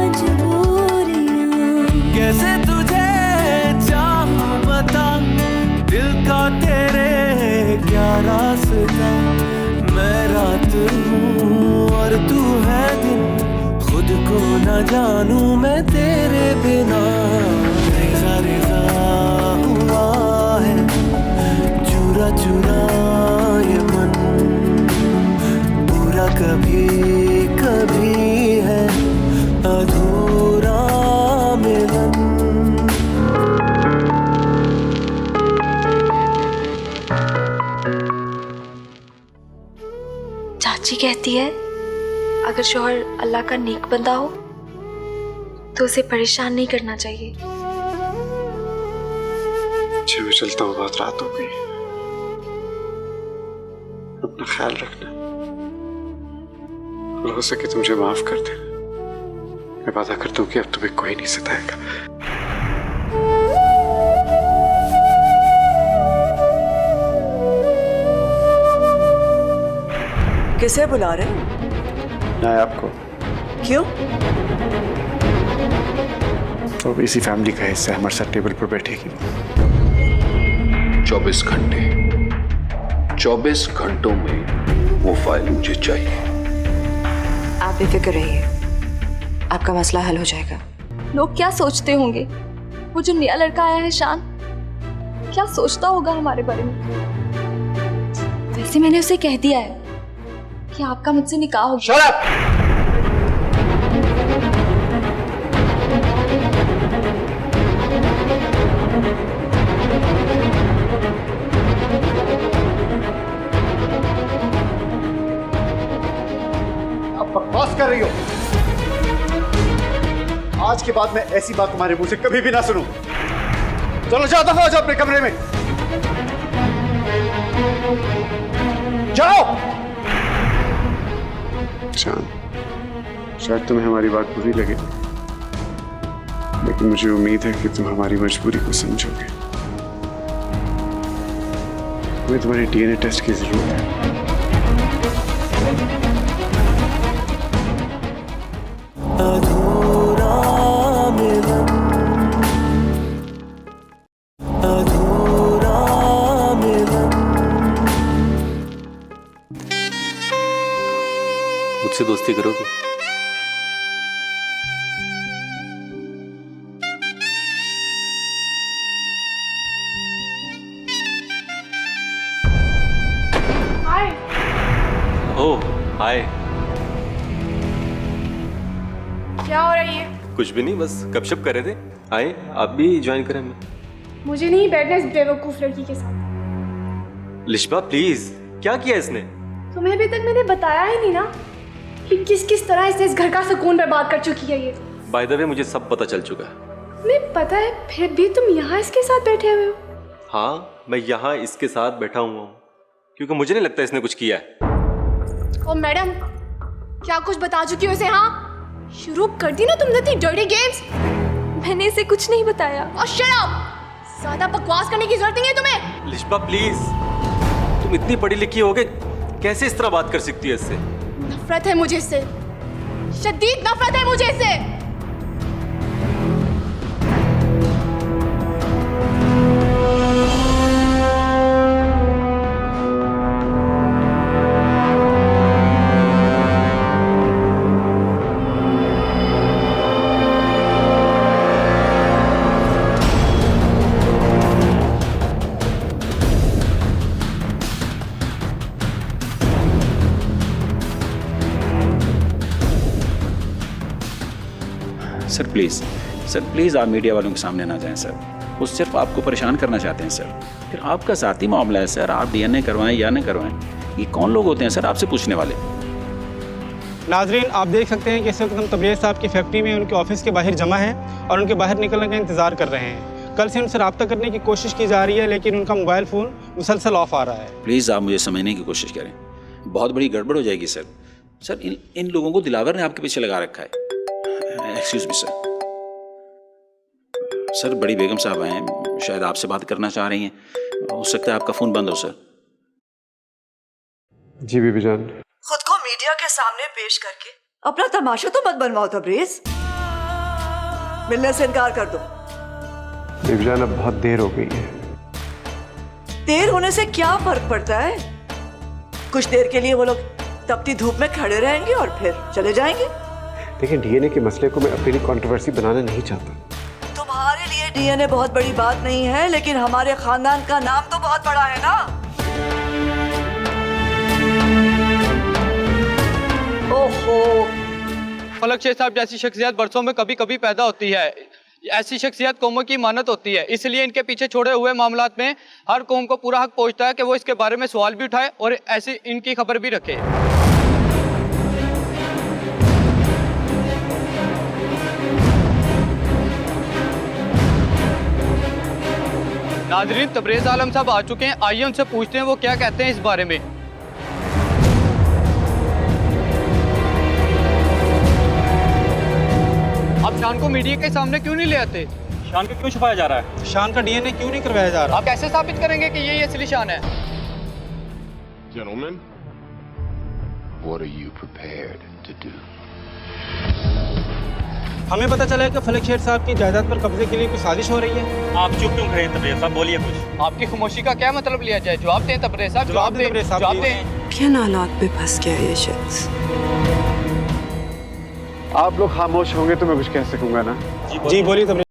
मजबूरियां। कैसे तुझे चाहूं बता, दिल का तेरे क्या रास्ता। मैं रात हूँ और तू है दिन, खुद को न जानूं मैं तेरे बिना। रेजा रेजा हुआ है चूरा चूरा ये मन, पूरा कभी कभी है अधूरा मिलन। चाची कहती है अगर शौहर अल्लाह का नेक बंदा हो तो उसे परेशान नहीं करना चाहिए। अच्छा मैं चलता हूँ, बहुत रात हो गई, अपना ख्याल रखना। हो सके तो मुझे माफ कर दे, मैं वादा करता हूँ कि अब तुम्हें कोई नहीं सताएगा। किसे बुला रहे हैं? मैं आपको। क्यों? तो इसी फैमिली का हिस्सा है, हमारे साथ टेबल पर बैठेगी। 24 घंटों में वो फाइल मुझे चाहिए। आप बेफिक्र रहिए, आपका मसला हल हो जाएगा। लोग क्या सोचते होंगे? वो जो नया लड़का आया है शान, क्या सोचता होगा हमारे बारे में? वैसे मैंने उसे कह दिया है कि आपका मुझसे निकाह हो गया। Shut up! अब बकवास कर रही हो। आज के बाद मैं ऐसी बात तुम्हारे मुंह से कभी भी ना सुनूं। चलो जाओ, दफा हो जाओ अपने कमरे में, जाओ। चांद, शायद तुम्हें हमारी बात बुरी लगे, लेकिन मुझे उम्मीद है कि तुम हमारी मजबूरी को समझोगे। हमें तुम्हारे डीएनए टेस्ट की जरूरत है। अधूरा मिलन, अधूरा मिलन। मुझसे दोस्ती करोगे? हाय। ओह हाय। क्या हो रही है? कुछ भी नहीं, बस गपशप कर रहे थे। आए आप भी ज्वाइन करें हमें। मुझे नहीं बैठना इस बेवकूफ लड़की के साथ। लिशबा प्लीज, क्या किया इसने? तुम्हें अभी तक मैंने बताया ही नहीं ना कि किस किस तरह इसने इस घर का सुकून बर्बाद कर चुकी है ये। बाय द वे मुझे सब पता चल चुका है। मैं पता है, फिर भी तुम यहाँ इसके साथ बैठे हुए हो। हाँ मैं यहाँ इसके साथ बैठा हुआ हूँ क्योंकि मुझे नहीं लगता इसने कुछ किया है। ओ मैडम, क्या कुछ बता चुकी हो इसे? हाँ शुरू कर दी ना तुमने इतनी डर्टी गेम्स। मैंने इसे कुछ नहीं बताया। और शट अप, ज्यादा बकवास करने की जरूरत नहीं है तुम्हें। लिशबा प्लीज, तुम इतनी पढ़ी लिखी होगे, कैसे इस तरह बात कर सकती है इससे? नफरत है मुझे इससे, शदीद नफरत है मुझे इससे। सर प्लीज़ आप मीडिया वालों के सामने ना जाएं सर। वो सिर्फ आपको परेशान करना चाहते हैं सर। फिर आपका ज़ाती मामला है सर, आप डीएनए करवाएं या न करवाएं, ये कौन लोग होते हैं सर आपसे पूछने वाले? नाजरीन आप देख सकते हैं कि इस वक्त हम तबरेज़ साहब की फैक्ट्री में उनके ऑफिस के बाहर जमा हैं और उनके बाहर निकलने का इंतज़ार कर रहे हैं। कल से उनसे रब्ता करने की कोशिश की जा रही है लेकिन उनका मोबाइल फ़ोन मुसलसल ऑफ आ रहा है। प्लीज़ आप मुझे समझने की कोशिश करें, बहुत बड़ी गड़बड़ हो जाएगी सर। सर इन लोगों को दिलावर ने आपके पीछे लगा रखा है। Excuse me sir. सर बड़ी बेगम साहब हैं, शायद आपसे बात करना चाह रही हैं, हो सकता है आपका फ़ोन बंद हो सर। जी बीबी जान। खुद को मीडिया के सामने पेश करके अपना तमाशा तो मत बनवाओ तबरेज़। मिलने से इनकार कर दो। बीबी जान, अब बहुत देर हो गई है। देर होने से क्या फर्क पड़ता है? कुछ देर के लिए वो लोग तपती धूप में खड़े रहेंगे और फिर चले जाएंगे। देखिए, डीएनए के मसले को मैं अपने लिए कंट्रोवर्सी बनाना नहीं चाहता। तुम्हारे लिए डीएनए बहुत बड़ी बात नहीं है, लेकिन हमारे खानदान का नाम तो बहुत बड़ा है ना। ओहो, फलक शेख साहब जैसी शख्सियत बरसों में कभी कभी पैदा होती है। ऐसी शख्सियत कौमों की मानत होती है, इसलिए इनके पीछे छोड़े हुए मामलात में हर कौम को पूरा हक पहुंचता है कि वो इसके बारे में सवाल भी उठाए और ऐसी इनकी खबर भी रखे। नाजरीन, तबरेज आलम साहब आ चुके हैं, आइए उनसे पूछते हैं वो क्या कहते हैं इस बारे में। आप शान को मीडिया के सामने क्यों नहीं ले आते? शान को क्यों छुपाया जा रहा है? शान का डीएनए क्यों नहीं करवाया जा रहा? आप कैसे साबित करेंगे कि यही असली शान है? Gentlemen, what are you prepared to do? हमें पता चला है कि फलक शेख साहब की जायदाद पर कब्जे के लिए कोई साजिश हो रही है। आप चुप क्यों खड़े हैं तबरेज साहब, बोलिए कुछ। आपकी खामोशी का क्या मतलब लिया जाए? जवाब दें तबरेज साहब, जवाब दें, जवाब दें। किन हालात पे फंस गया ये शख्स? आप लोग खामोश होंगे तो मैं कुछ कह सकूंगा ना। जी बोलिए तबरेज।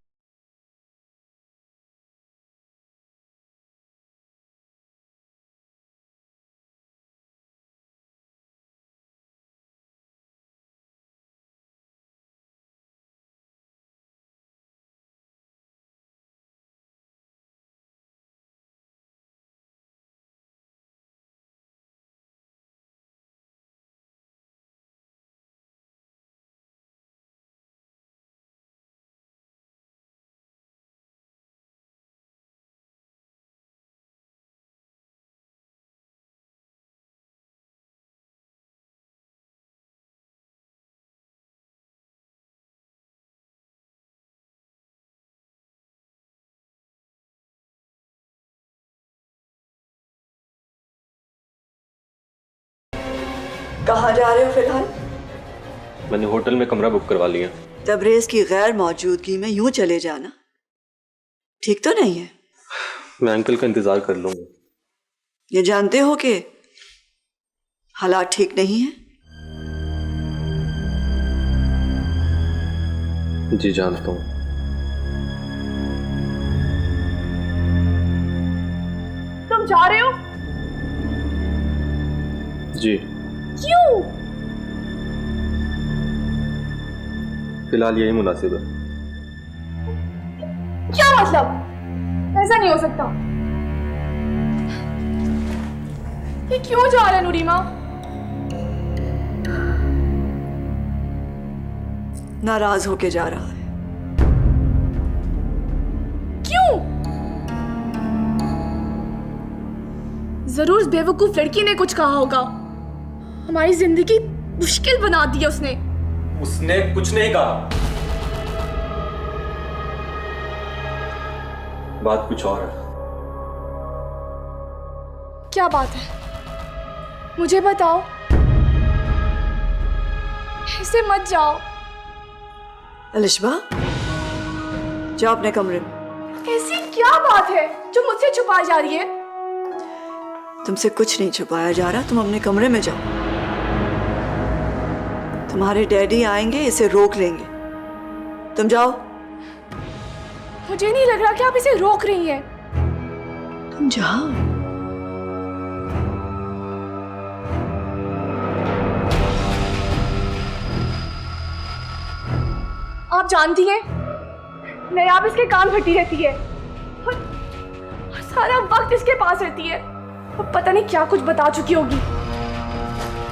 कहाँ जा रहे हो फिलहाल? मैंने होटल में कमरा बुक करवा लिया। तबरेज की गैर मौजूदगी में यूं चले जाना ठीक तो नहीं है। मैं अंकल का इंतजार कर लूंगा। ये जानते हो कि हालात ठीक नहीं है। जी जानता हूँ। तुम जा रहे हो? जी। क्यों? फिलहाल यही मुनासिब है। क्या मतलब? ऐसा नहीं हो सकता। ये क्यों जा रहे हैं नूरीमा? नाराज होके जा रहा है। क्यों? जरूर उस बेवकूफ लड़की ने कुछ कहा होगा। हमारी जिंदगी मुश्किल बना दी है उसने। उसने कुछ नहीं कहा, बात कुछ और है। क्या बात है? मुझे बताओ। ऐसे मत जाओ। अलिशबा, जाओ अपने कमरे में। ऐसी क्या बात है जो मुझसे छुपाई जा रही है? तुमसे कुछ नहीं छुपाया जा रहा, तुम अपने कमरे में जाओ। तुम्हारे डैडी आएंगे, इसे रोक लेंगे। तुम जाओ। मुझे नहीं लग रहा कि आप इसे रोक रही हैं। तुम जाओ। आप जानती हैं, मैं आप इसके कान फटी रहती है और सारा वक्त इसके पास रहती है। और पता नहीं क्या कुछ बता चुकी होगी।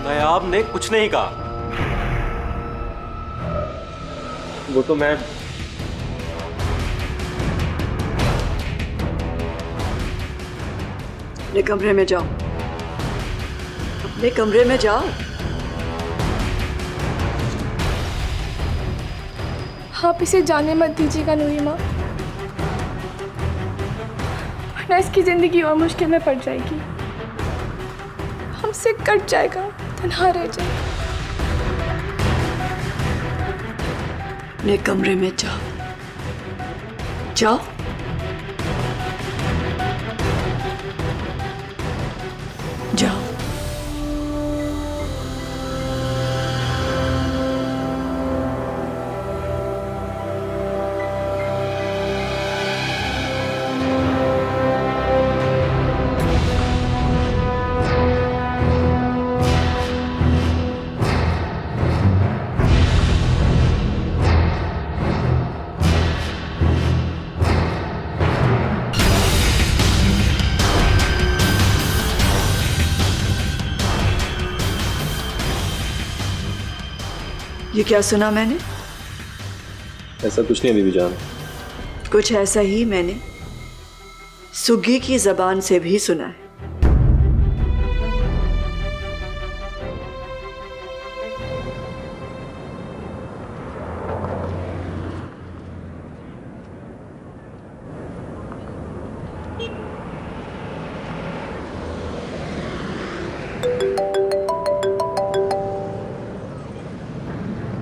नायाब ने कुछ नहीं कहा। वो तो मैं अपने कमरे में जाओ। अपने कमरे में जाओ। आप इसे जाने मत दीजिएगा नूरीमा, वरना इसकी जिंदगी और मुश्किल में पड़ जाएगी। हमसे कट जाएगा, तन्हा रह जाएगा। अपने कमरे में जाओ। जाओ। जाओ। ये क्या सुना मैंने? ऐसा कुछ नहीं बीबी जान। कुछ ऐसा ही मैंने सुग्गी की जबान से भी सुना है।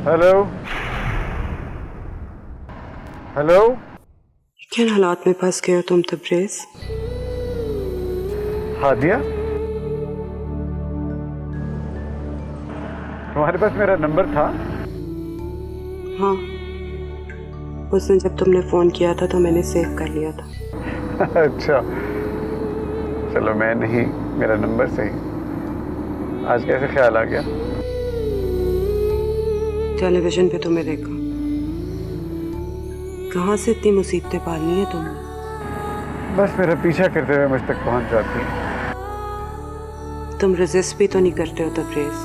Hello hello. किन हालात में फंस गए हो तुम तब्रेज़? हादिया, तुम्हारे पास मेरा नंबर था? हाँ, उसने जब तुमने फ़ोन किया था तो मैंने सेव कर लिया था। अच्छा, चलो मैं नहीं, मेरा नंबर सही। आज कैसे ख्याल आ गया? टेलीविजन पे तुम्हें देखा। कहाँ से इतनी मुसीबतें पालनी है तुमने? बस मेरा पीछा करते हुए मुझ तक पहुंच जाती है। तुम रेजिस्ट भी तो नहीं करते हो तब्रेज़।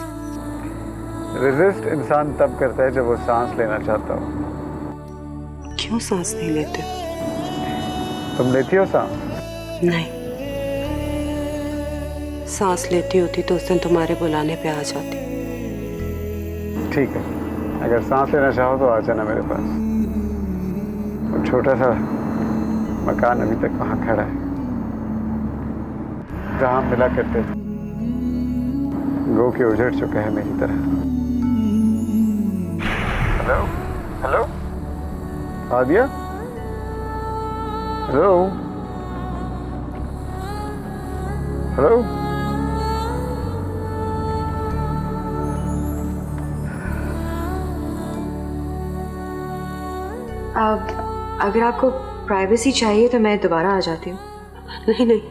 रेजिस्ट इंसान तब करता है जब वो सांस लेना चाहता हो। क्यों सांस नहीं लेते? तुम लेती हो सांस? नहीं, सांस लेती होती तो उस दिन तुम्हारे बुलाने पे आ जाती। ठीक है, अगर सांस लेना चाहो तो आ जाना मेरे पास। वो छोटा सा मकान अभी तक वहां खड़ा है जहां हम मिला करते थे। गो के उजड़ चुका है मेरी तरह। Hello hello Adiya, hello hello. अगर आपको प्राइवेसी चाहिए तो मैं दोबारा आ जाती हूँ। नहीं नहीं,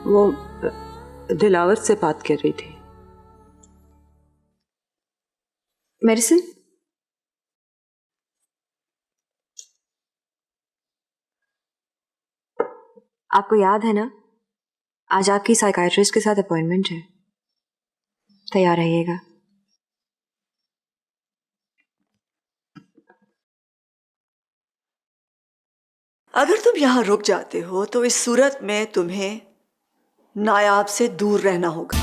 वो दिलावर से बात कर रही थी। मेडिसिन? आपको याद है ना, आज आपकी साइकाइट्रिस्ट के साथ अपॉइंटमेंट है। तैयार रहिएगा। अगर तुम यहाँ रुक जाते हो तो इस सूरत में तुम्हें नायाब से दूर रहना होगा।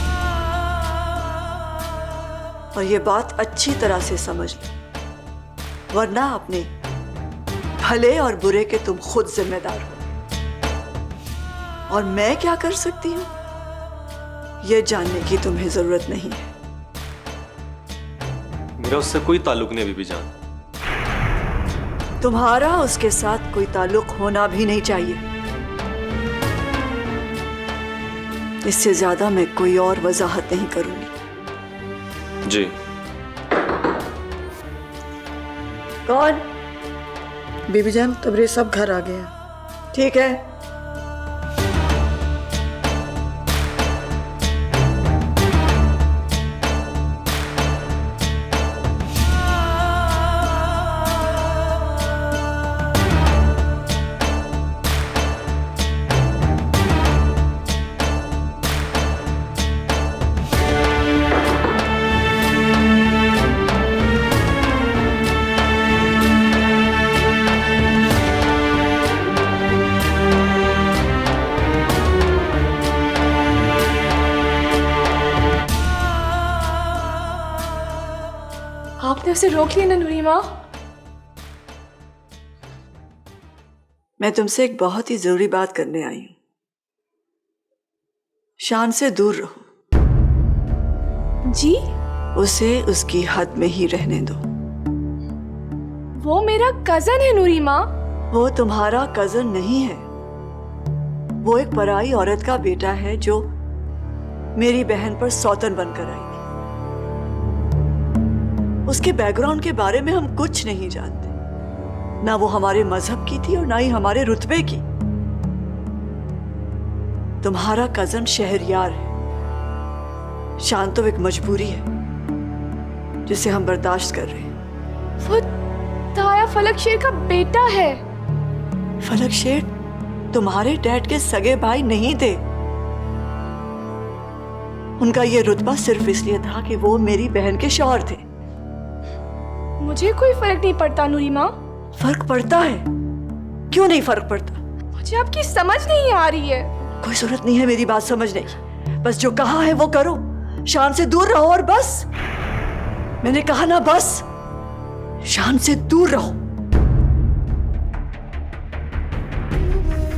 और ये बात अच्छी तरह से समझ लो, वरना अपने भले और बुरे के तुम खुद जिम्मेदार हो। और मैं क्या कर सकती हूँ ये जानने की तुम्हें जरूरत नहीं है। मेरा उससे कोई ताल्लुक नहीं बीबी जान। तुम्हारा उसके साथ कोई ताल्लुक होना भी नहीं चाहिए। इससे ज्यादा मैं कोई और वजाहत नहीं करूंगी। जी। कौन? बीबी जान, तबरेज़ सब घर आ गए हैं। ठीक है। आपने उसे रोक लिया ना नूरीमा? मैं तुमसे एक बहुत ही जरूरी बात करने आई हूं। शान से दूर रहो। जी? उसे उसकी हद में ही रहने दो। वो मेरा कजन है नूरीमा। वो तुम्हारा कजन नहीं है, वो एक पराई औरत का बेटा है जो मेरी बहन पर सौतन बनकर आई थी। उसके बैकग्राउंड के बारे में हम कुछ नहीं जानते, ना वो हमारे मजहब की थी और ना ही हमारे रुतबे की। तुम्हारा कजन शहरयार है, शान तो एक मजबूरी है जिसे हम बर्दाश्त कर रहे हैं। वो ताया फलक शेर का बेटा है। फलक शेर तुम्हारे डैड के सगे भाई नहीं थे। उनका ये रुतबा सिर्फ इसलिए था कि वो मेरी बहन के शौहर थे। मुझे कोई फर्क नहीं पड़ता नूरी माँ। फर्क पड़ता है, क्यों नहीं फर्क पड़ता? मुझे आपकी समझ नहीं आ रही है। कोई जरूरत नहीं है मेरी बात समझने की, बस जो कहा है वो करो, शान से दूर रहो और बस। मैंने कहा ना, बस शान से दूर रहो।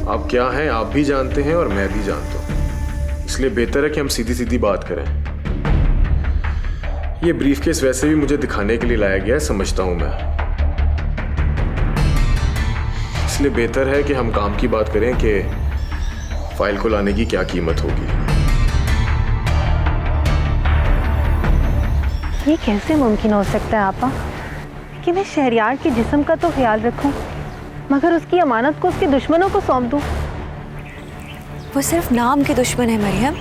आप क्या हैं आप भी जानते हैं और मैं भी जानता हूं, इसलिए बेहतर है कि हम सीधी सीधी बात करें। ये ब्रीफकेस वैसे भी मुझे दिखाने के लिए लाया गया है, समझता हूं मैं, इसलिए बेहतर है कि हम काम की बात करें कि फाइल को लाने की क्या कीमत होगी। ये कैसे मुमकिन हो सकता है आपा कि मैं शहरयार के जिस्म का तो ख्याल रखूं, मगर उसकी अमानत को उसके दुश्मनों को सौंप दूं? वो सिर्फ नाम के दुश्मन है मरियम,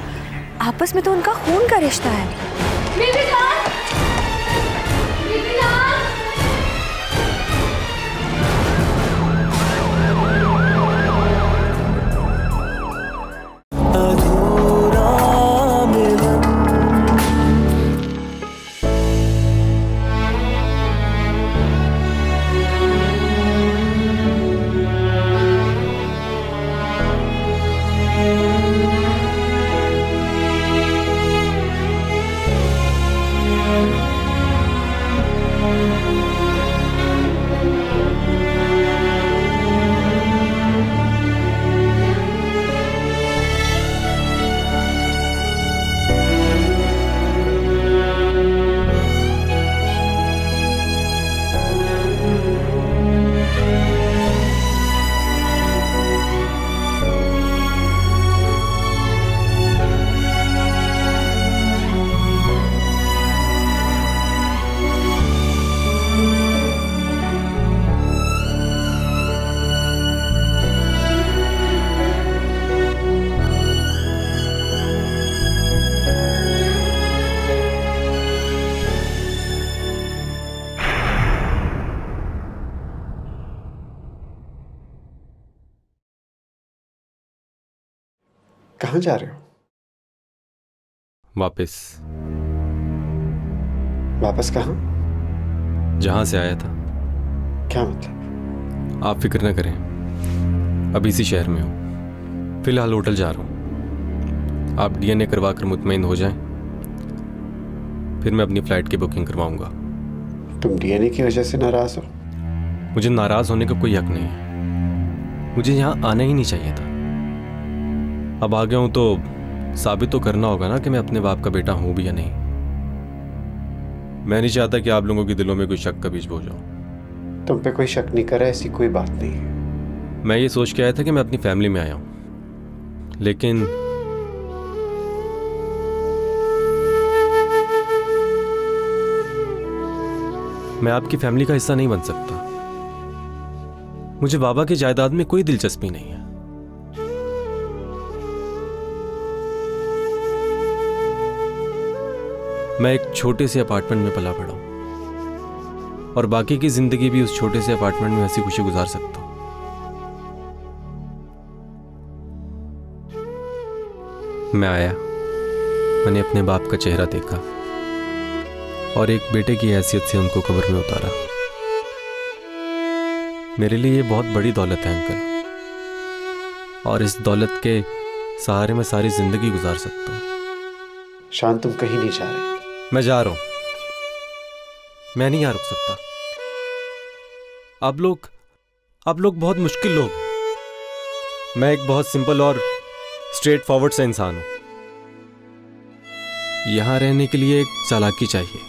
आपस में तो उनका खून का रिश्ता है। कहाँ जा रहे हो? वापस। वापस कहाँ? जहां से आया था। क्या मतलब? आप फिक्र न करें, अभी इसी शहर में हूँ, फिलहाल होटल जा रहा हूँ। आप डीएनए करवा कर मुतमईन हो जाएं, फिर मैं अपनी फ्लाइट की बुकिंग करवाऊंगा। तुम डीएनए की वजह से नाराज हो? मुझे नाराज होने का कोई हक नहीं है, मुझे यहाँ आना ही नहीं चाहिए था। अब आ गया हूं तो साबित तो करना होगा ना कि मैं अपने बाप का बेटा हूं भी या नहीं। मैं नहीं चाहता कि आप लोगों के दिलों में कोई शक का बीज बो जाऊं। तुम पे कोई शक नहीं कर रहा, ऐसी कोई बात नहीं है। मैं ये सोच के आया था कि मैं अपनी फैमिली में आया हूं, लेकिन मैं आपकी फैमिली का हिस्सा नहीं बन सकता। मुझे बाबा की जायदाद में कोई दिलचस्पी नहीं है। मैं एक छोटे से अपार्टमेंट में पला पड़ा हूं और बाकी की जिंदगी भी उस छोटे से अपार्टमेंट में हंसी खुशी गुजार सकता हूं। मैं आया, मैंने अपने बाप का चेहरा देखा और एक बेटे की हैसियत से उनको कब्र में उतारा। मेरे लिए ये बहुत बड़ी दौलत है अंकल, और इस दौलत के सहारे मैं सारी जिंदगी गुजार सकता हूं। शान, तुम कहीं नहीं जा रहे। मैं जा रहा हूं, मैं नहीं यहां रुक सकता। आप लोग बहुत मुश्किल लोग हैं। मैं एक बहुत सिंपल और स्ट्रेट फॉरवर्ड सा इंसान हूं। यहां रहने के लिए एक चालाकी चाहिए।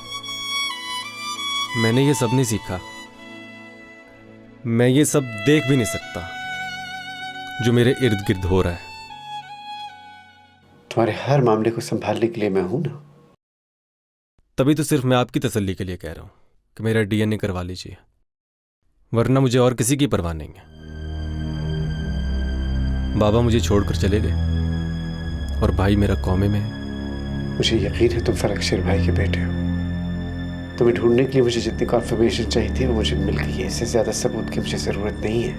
मैंने ये सब नहीं सीखा, मैं ये सब देख भी नहीं सकता जो मेरे इर्द गिर्द हो रहा है। तुम्हारे हर मामले को संभालने के लिए मैं हूं ना। तभी तो सिर्फ मैं आपकी तसल्ली के लिए कह रहा हूं कि मेरा डीएनए करवा लीजिए, वरना मुझे और किसी की परवाह नहीं है। बाबा मुझे छोड़कर चले गए और भाई मेरा कौमे में है। मुझे यकीन है तुम फलक शेर भाई के बेटे हो। तुम्हें ढूंढने के लिए मुझे जितनी कॉन्फर्मेशन चाहिए थी वो मुझे मिल गई है। इससे ज्यादा सबूत की मुझे जरूरत नहीं है।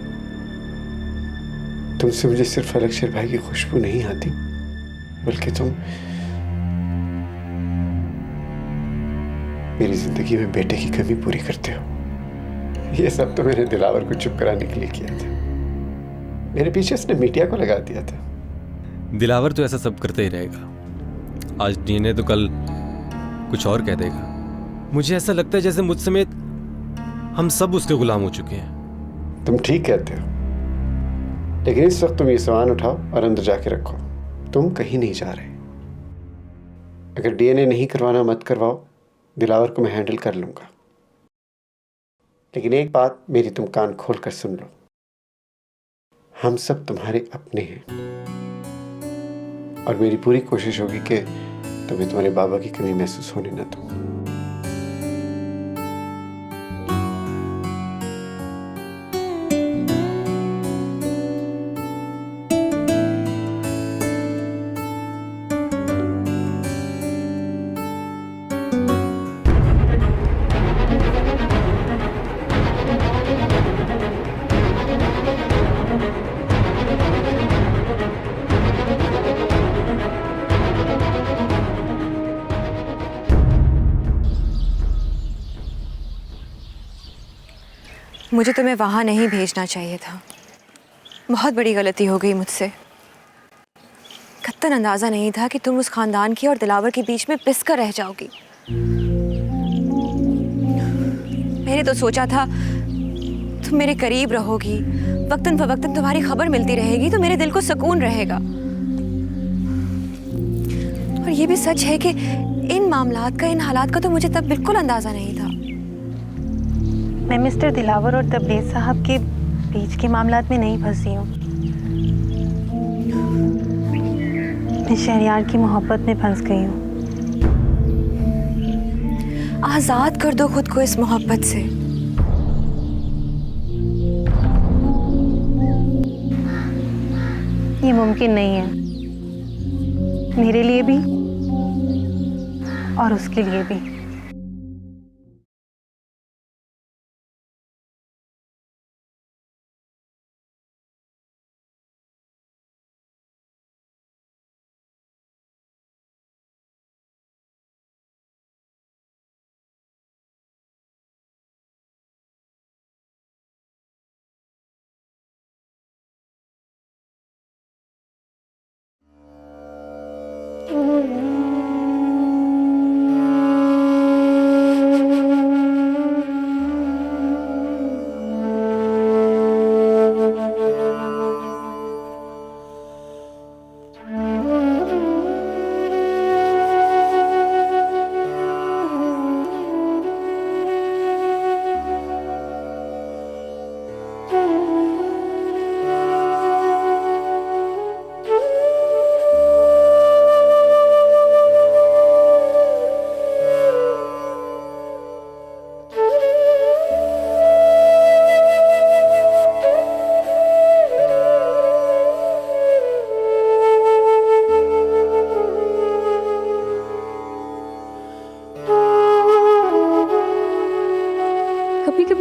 तुमसे मुझे सिर्फ फलक शेर भाई की खुशबू नहीं आती, बल्कि तुम मेरी जिंदगी में बेटे की कमी पूरी करते हो। ये सब तो मैंने दिलावर को चुप कराने के लिए किया था। मेरे पीछे उसने मीडिया को लगा दिया था। दिलावर तो ऐसा सब करते ही रहेगा। आज डीएनए तो कल कुछ और कह देगा। मुझे ऐसा लगता है जैसे मुझ समेत हम सब उसके गुलाम हो चुके हैं। तुम ठीक कहते हो, लेकिन इस वक्त तुम ये सामान उठाओ और अंदर जाके रखो। तुम कहीं नहीं जा रहे। अगर डीएनए नहीं करवाना मत करवाओ, दिलावर को मैं हैंडल कर लूंगा। लेकिन एक बात मेरी तुम कान खोल कर सुन लो, हम सब तुम्हारे अपने हैं और मेरी पूरी कोशिश होगी कि तुम्हें तुम्हारे बाबा की कमी महसूस होने न दूं। मुझे तुम्हें वहाँ नहीं भेजना चाहिए था। बहुत बड़ी गलती हो गई मुझसे। कत्तन अंदाज़ा नहीं था कि तुम उस खानदान की और दिलावर के बीच में पिस कर रह जाओगी। मैंने तो सोचा था तुम मेरे करीब रहोगी, वक्तन फवक्तन तुम्हारी खबर मिलती रहेगी तो मेरे दिल को सुकून रहेगा। और ये भी सच है कि इन मामलात का, इन हालात का तो मुझे तब बिल्कुल अंदाज़ा नहीं था। मैं मिस्टर दिलावर और तबरेज़ साहब के बीच के मामलात में नहीं फंसी हूँ। मैं शहरयार की मोहब्बत में फंस गई हूँ। आज़ाद कर दो खुद को इस मोहब्बत से। ये मुमकिन नहीं है, मेरे लिए भी और उसके लिए भी।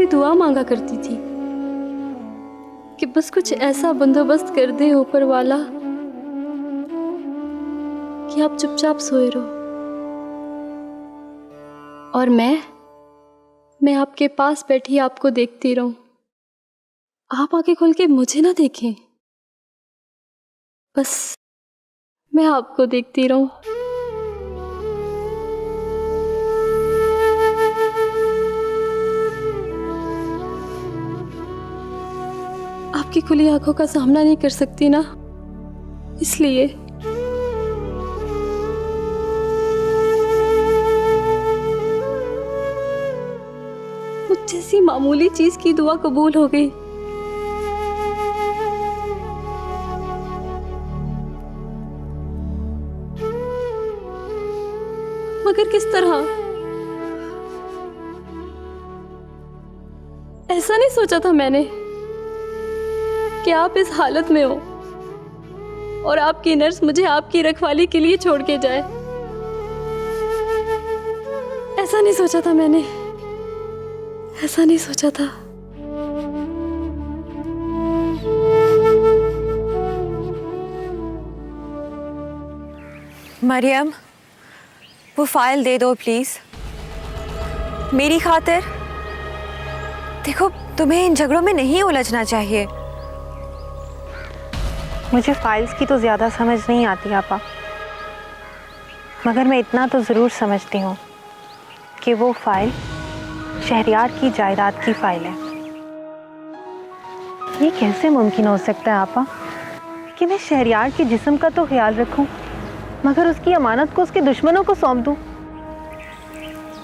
दुआ मांगा करती थी कि बस कुछ ऐसा बंदोबस्त कर दे ऊपर वाला कि आप चुपचाप सोए रहो और मैं आपके पास बैठी आपको देखती रहूं। आप आंखें खोल के मुझे ना देखें, बस मैं आपको देखती रहूं। आपकी खुली आंखों का सामना नहीं कर सकती ना, इसलिए मुझ जैसी माँ मामूली चीज की दुआ कबूल हो गई। मगर किस तरह? ऐसा नहीं सोचा था मैंने कि आप इस हालत में हो और आपकी नर्स मुझे आपकी रखवाली के लिए छोड़ के जाए। ऐसा नहीं सोचा था मैंने, ऐसा नहीं सोचा था। मरियम, वो फाइल दे दो प्लीज, मेरी खातिर। देखो, तुम्हें इन झगड़ों में नहीं उलझना चाहिए। मुझे फाइल्स की तो ज़्यादा समझ नहीं आती आपा, मगर मैं इतना तो ज़रूर समझती हूँ कि वो फाइल शहरयार की जायदाद की फाइल है। ये कैसे मुमकिन हो सकता है आपा कि मैं शहरयार के जिस्म का तो ख्याल रखूं, मगर उसकी अमानत को उसके दुश्मनों को सौंप दूं?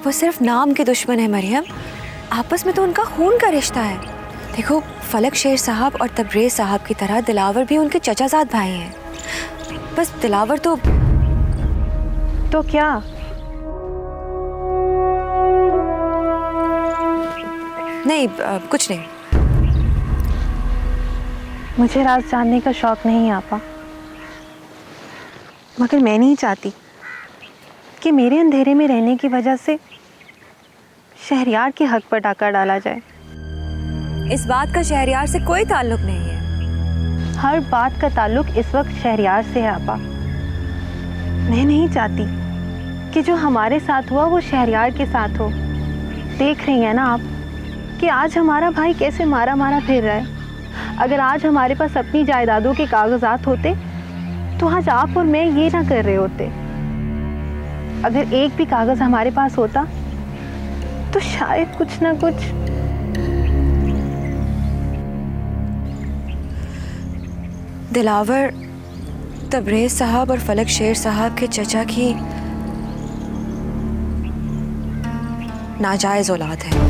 वो सिर्फ नाम के दुश्मन है मरियम, आपस में तो उनका खून का रिश्ता है। देखो, फलक शेर साहब और तबरेज़ साहब की तरह दिलावर भी उनके चचाजाद भाई हैं। बस दिलावर तो क्या? नहीं, कुछ नहीं। मुझे राज जानने का शौक नहीं आपा, मगर मैं नहीं चाहती कि मेरे अंधेरे में रहने की वजह से शहरयार के हक पर डाका डाला जाए। इस बात का शहरयार से कोई ताल्लुक नहीं है। हर बात का ताल्लुक इस वक्त शहरयार से है आपा। मैं नहीं चाहती कि जो हमारे साथ हुआ वो शहरयार के साथ हो। देख रही हैं ना आप कि आज हमारा भाई कैसे मारा मारा फिर रहा है। अगर आज हमारे पास अपनी जायदादों के कागजात होते तो आज आप और मैं ये ना कर रहे होते। अगर एक भी कागज हमारे पास होता तो शायद कुछ ना कुछ। दिलावर तबरेज़ साहब और फलक शेर साहब के चचा की नाजायज औलाद है।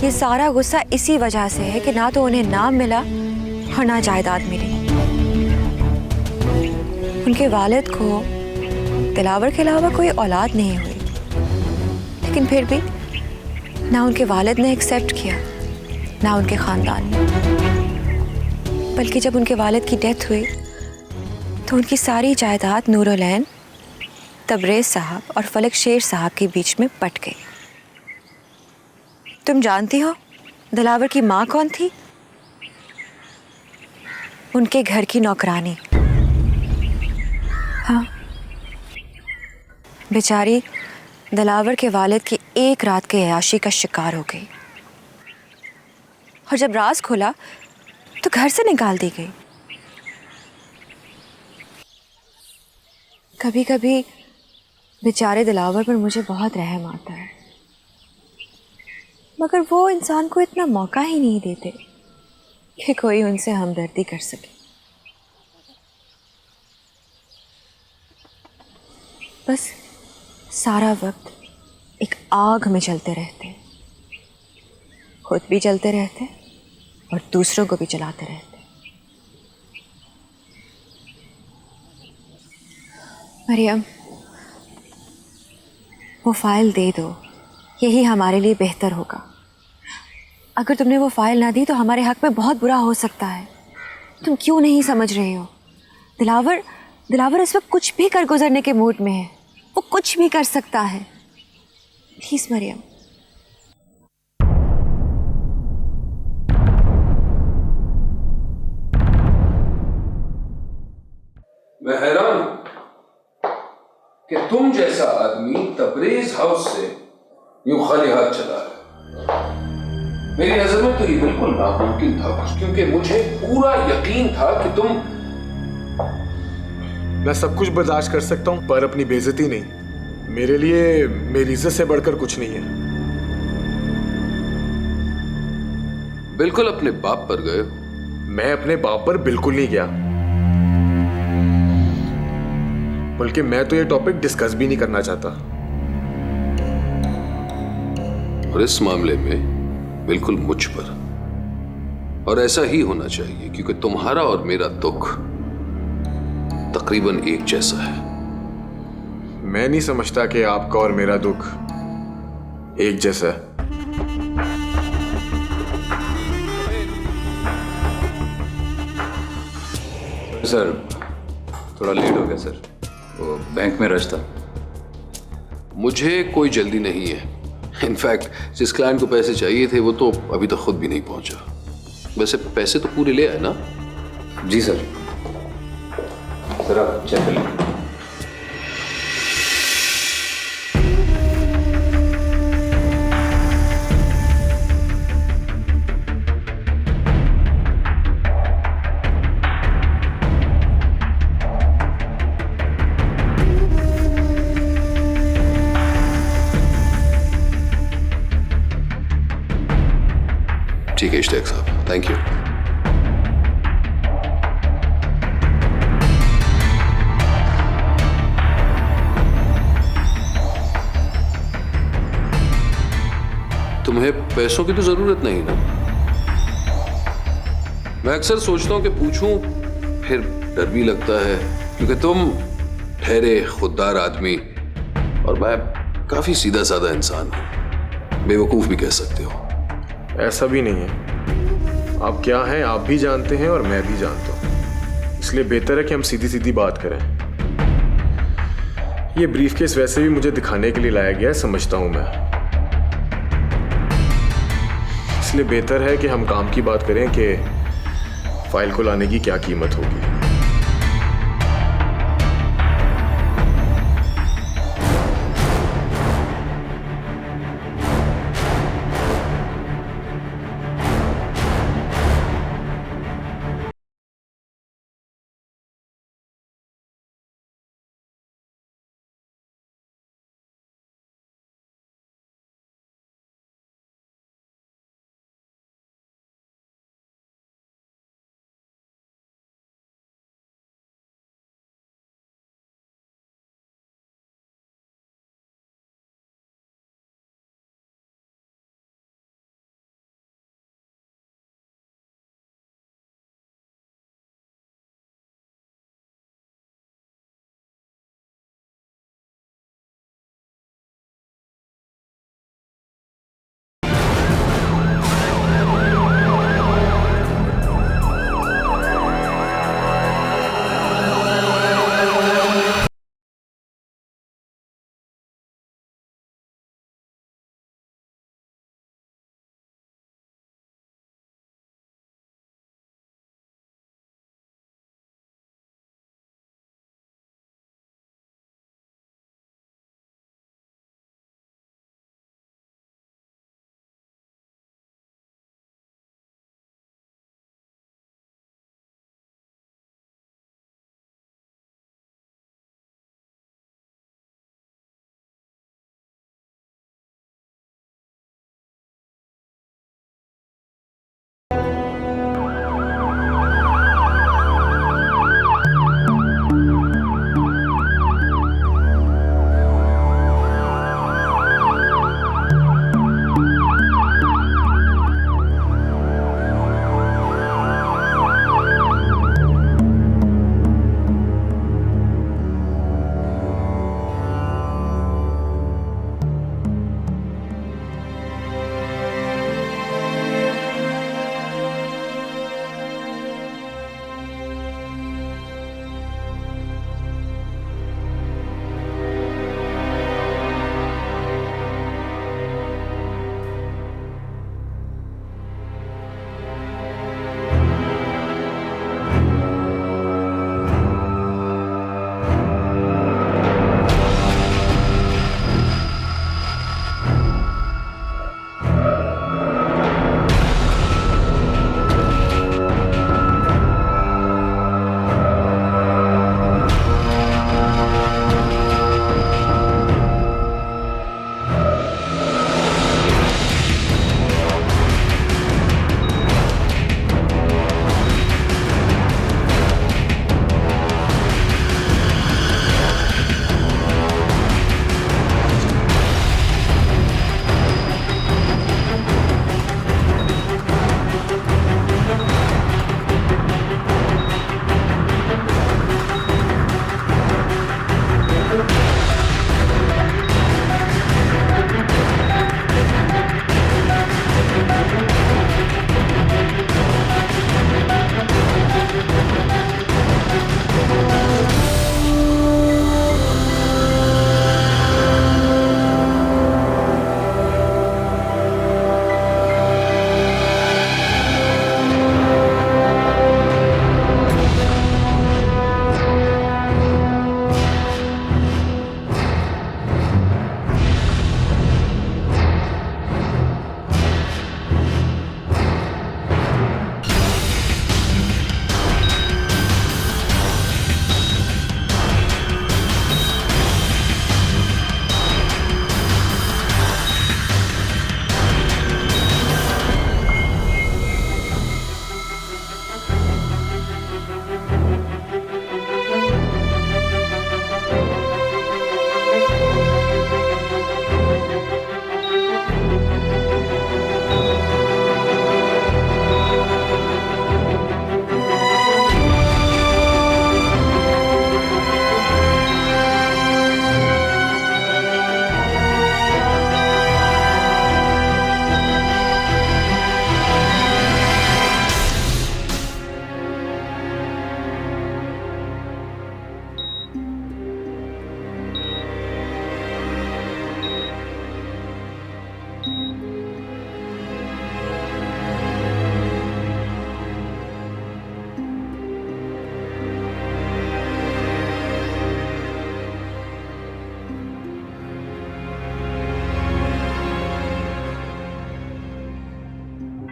ये सारा गुस्सा इसी वजह से है कि ना तो उन्हें नाम मिला और ना जायदाद मिली। उनके वालिद को दिलावर के अलावा कोई औलाद नहीं हुई, लेकिन फिर भी ना उनके वालिद ने एक्सेप्ट किया ना उनके ख़ानदान ने। बल्कि जब उनके वालिद की डेथ हुई तो उनकी सारी जायदाद नूरुलैन, तबरेज़ साहब और फलक शेर साहब के बीच में बट गई। तुम जानती हो दिलावर की माँ कौन थी? उनके घर की नौकरानी। हाँ, बेचारी दिलावर के वालिद की एक रात के अयाशी का शिकार हो गई और जब राज खोला तो घर से निकाल दी गई। कभी कभी बेचारे दिलावर पर मुझे बहुत रहम आता है, मगर वो इंसान को इतना मौका ही नहीं देते कि कोई उनसे हमदर्दी कर सके। बस सारा वक्त एक आग में जलते रहते, खुद भी जलते रहते और दूसरों को भी जलाते रहते। मरियम, वो फाइल दे दो, यही हमारे लिए बेहतर होगा। अगर तुमने वो फाइल ना दी तो हमारे हक में बहुत बुरा हो सकता है। तुम क्यों नहीं समझ रहे हो? दिलावर इस वक्त कुछ भी कर गुजरने के मूड में है, वो कुछ भी कर सकता है। प्लीज मरियम। मैं हैरान हूं कि तुम जैसा आदमी तबरेज हाउस से यूं खाली हाथ चला रहा है। मेरी नजर में तो ये बिल्कुल नामुमकिन था, क्योंकि मुझे पूरा यकीन था कि तुम। मैं सब कुछ बर्दाश्त कर सकता हूं, पर अपनी बेइज्जती नहीं। मेरे लिए मेरी इज्जत से बढ़कर कुछ नहीं है। बिल्कुल अपने बाप पर गए हो। मैं अपने बाप पर बिल्कुल नहीं गया। बल्कि मैं तो ये टॉपिक डिस्कस भी नहीं करना चाहता। और इस मामले में बिल्कुल मुझ पर, और ऐसा ही होना चाहिए क्योंकि तुम्हारा और मेरा दुख तकरीबन एक जैसा है। मैं नहीं समझता कि आपका और मेरा दुख एक जैसा है। सर थोड़ा लेट हो गया सर, वो बैंक में रश था। मुझे कोई जल्दी नहीं है। इनफैक्ट जिस क्लाइंट को पैसे चाहिए थे वो तो अभी तक खुद भी नहीं पहुंचा। वैसे पैसे तो पूरे ले आए ना? जी सर। सर आप चेक कर लीजिए। ठीक है इश्तियाक साहब, थैंक यू। तुम्हें पैसों की तो जरूरत नहीं ना? मैं अक्सर सोचता हूं कि पूछूं, फिर डर भी लगता है क्योंकि तुम ठहरे खुददार आदमी और मैं काफी सीधा साधा इंसान हूं। बेवकूफ भी कह सकते हो। ऐसा भी नहीं है। आप क्या हैं आप भी जानते हैं और मैं भी जानता हूं, इसलिए बेहतर है कि हम सीधी सीधी बात करें। ये ब्रीफकेस वैसे भी मुझे दिखाने के लिए लाया गया है, समझता हूं मैं। इसलिए बेहतर है कि हम काम की बात करें कि फाइल को लाने की क्या कीमत होगी।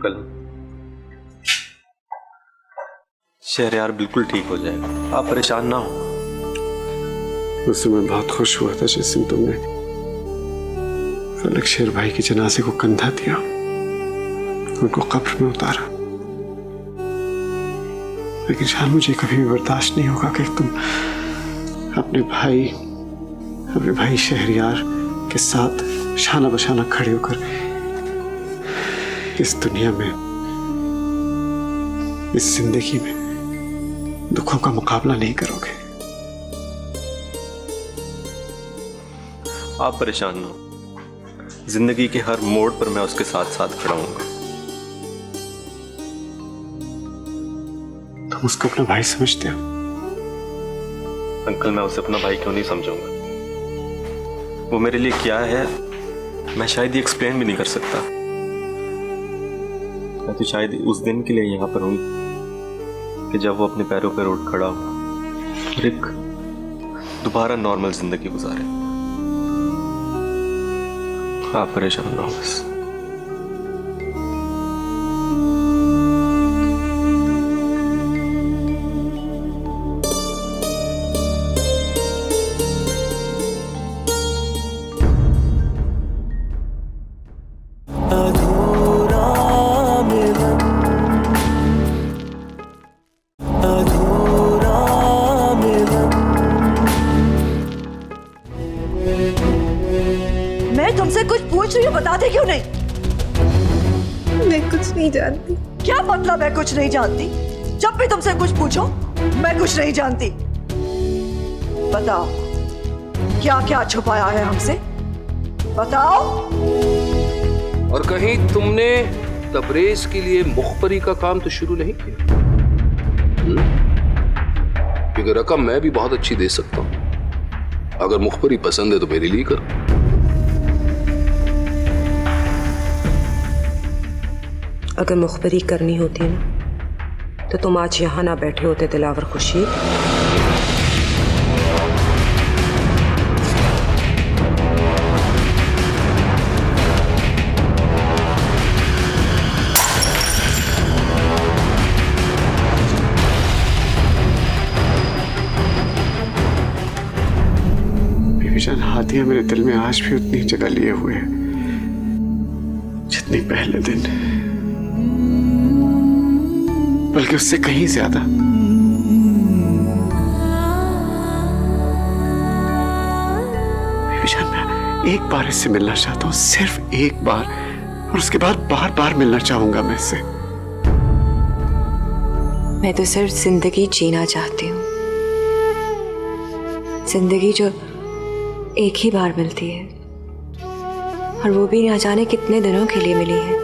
अंकल, शहरयार बिल्कुल ठीक हो जाएगा, आप परेशान ना हो। उस समय बहुत खुश हुआ था जिस दिन तुमने फलक शेर भाई के जनाजे को कंधा दिया, उनको कब्र में उतारा। लेकिन शान मुझे कभी भी बर्दाश्त नहीं होगा कि तुम अपने भाई शहरयार के साथ शाना बशाना खड़े होकर इस दुनिया में, इस जिंदगी में दुखों का मुकाबला नहीं करोगे। आप परेशान ना हो, जिंदगी के हर मोड़ पर मैं उसके साथ साथ खड़ा हूंगा। तुम उसको अपना भाई समझते हो? अंकल, मैं उसे अपना भाई क्यों नहीं समझूंगा? वो मेरे लिए क्या है मैं शायद ये एक्सप्लेन भी नहीं कर सकता। मैं तो शायद उस दिन के लिए यहाँ पर हूँ कि जब वो अपने पैरों पर उठ खड़ा हो और एक दोबारा नॉर्मल जिंदगी गुजारे। आप परेशान ना हो बस। मैं तुमसे कुछ पूछ रही हूँ, बताते क्यों नहीं? मैं कुछ नहीं जानती। क्या मतलब है कुछ नहीं जानती? जब भी तुमसे कुछ पूछो मैं कुछ नहीं जानती। बताओ क्या क्या छुपाया है हमसे, बताओ। और कहीं तुमने तबरेज के लिए मुखबरी का काम तो शुरू नहीं किया? क्योंकि रकम मैं भी बहुत अच्छी दे सकता हूं। अगर मुखबरी पसंद है तो मेरे लिए करो। अगर मुखबरी करनी होती ना तो तुम आज यहां ना बैठे होते दिलावर खुर्शीद। बेबीजान, हाथिया मेरे दिल में आज भी उतनी जगह लिए हुए हैं जितनी पहले दिन, बल्कि उससे कहीं ज्यादा। बेबीजान, मैं एक बार इससे मिलना चाहता हूँ, सिर्फ एक बार, और उसके बाद बार बार मिलना चाहूंगा मैं इससे। मैं तो सिर्फ जिंदगी जीना चाहती हूँ, जिंदगी जो एक ही बार मिलती है, और वो भी ना जाने कितने दिनों के लिए मिली है।